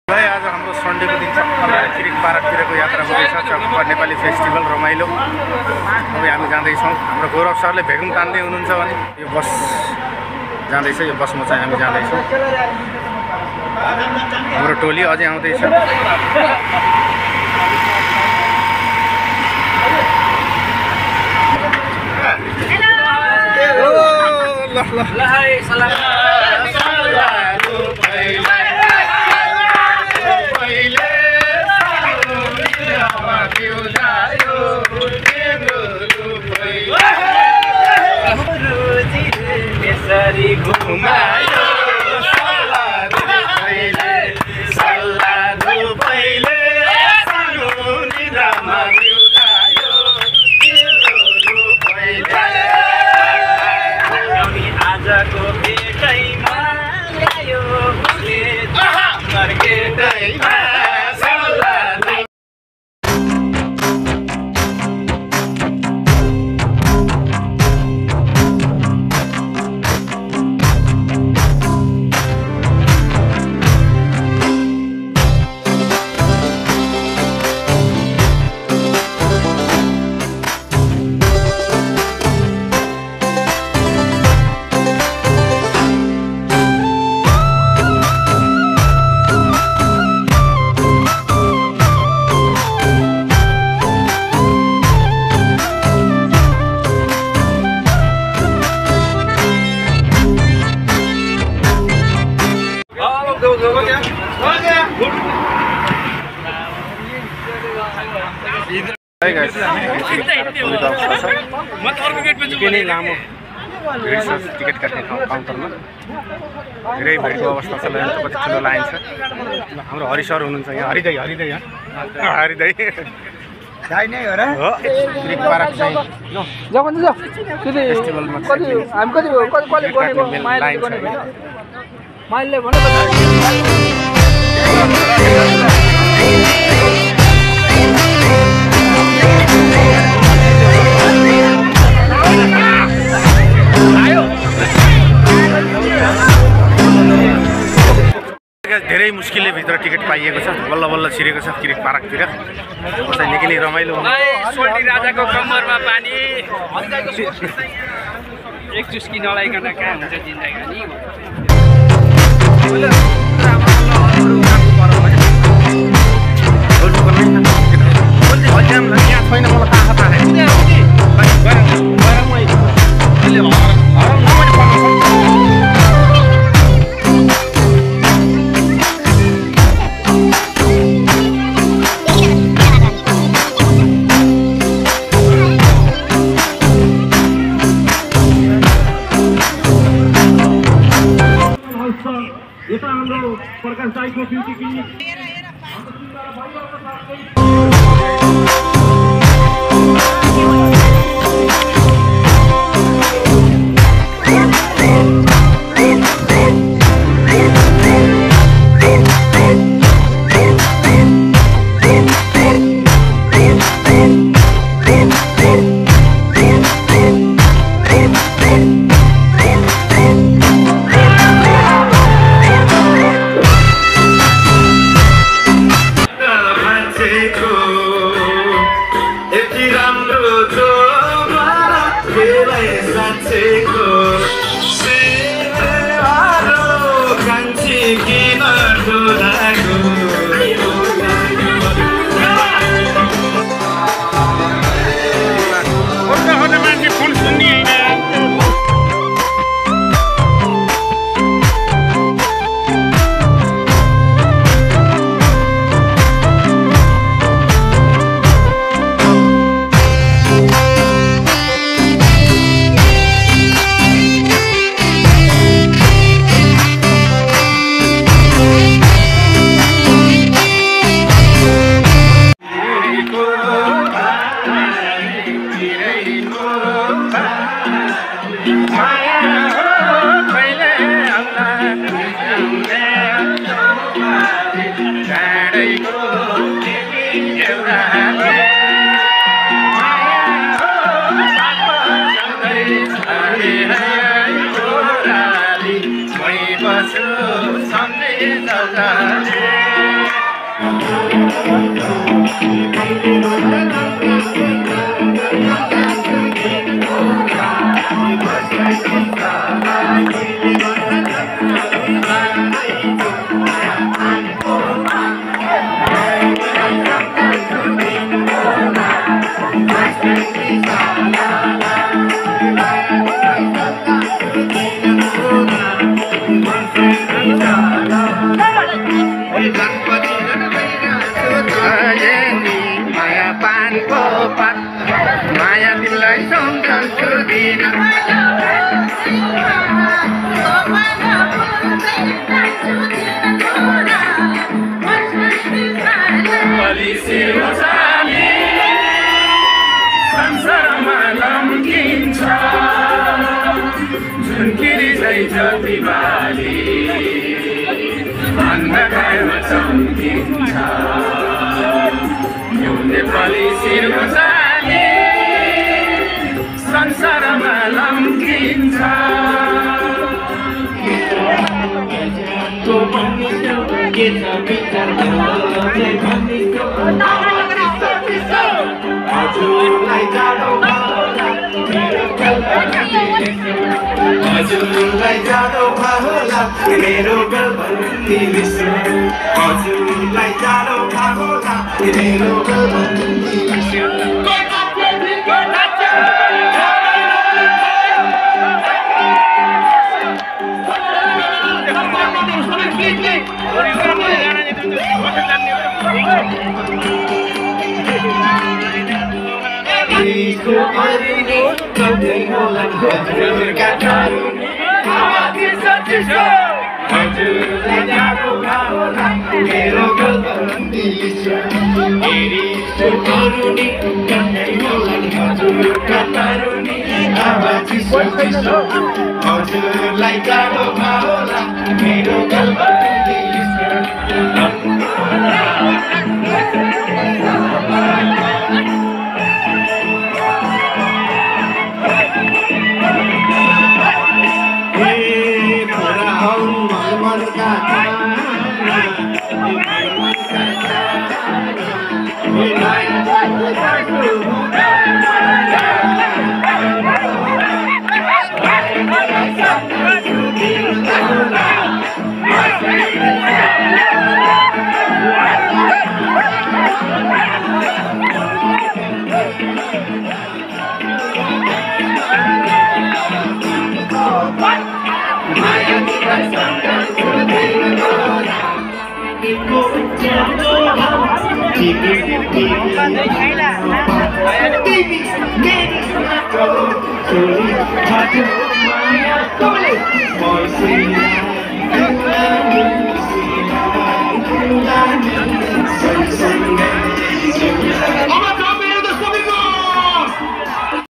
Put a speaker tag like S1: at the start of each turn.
S1: आज हाम्रो सन्डेको दिन किरिक पार्कतिरको यात्रा हुँदैछ। चकपर नेपाली फेस्टिभल रमाइलो। अब हामी जाँदैछौँ। हाम्रो गौरव सरले भेगुम तान्दै हुनुहुन्छ भने यो बस जाँदैछ। यो बसमा चाहिँ हामी जाँदैछौँ। हाम्रो टोली अझै आउँदैछ। लामो भिड छ टिकट काट्ने काउन्टरमा। धेरै भिडको अवस्था छ। लाइन कति ठुलो लाइन छ। हाम्रो हरि सर हुनुहुन्छ यहाँ। हरिदाई नै हो र हो। किरिक पार्क चाहिँ फेस्टिभलमा हामी कति धेरै मुस्किलले भित्र टिकट पाइएको छ। बल्ल बल्ल छिरेको छ किरिक पार्कतिर। चाहिँ निकै नै रमाइलो हुन्छ।
S2: सोल्टी राजाको कम्मरमा पानी एक चुस्की नलाइकन कहाँ हुन्छ जिन्दगी।
S3: प्रकाश दाईको ब्युटी क्लिनिक
S1: Sunday, माया पानको पात माया तिमीलाई सम्झन्छु दिन संसारमा लम्किन्छ झुन्किरी झै जति बाली अन्धकारमा चम्किन्छ यो नेपाली सिरमसाली संसारमा लम्किन्छ
S4: हजुरलाई जाडो होला मेरो गलबन्दी विश्व हजुरलाई जाडो होला मेरो गलबन्दी विश्व हजुरलाई जाडो होला मेरो गलबन्दी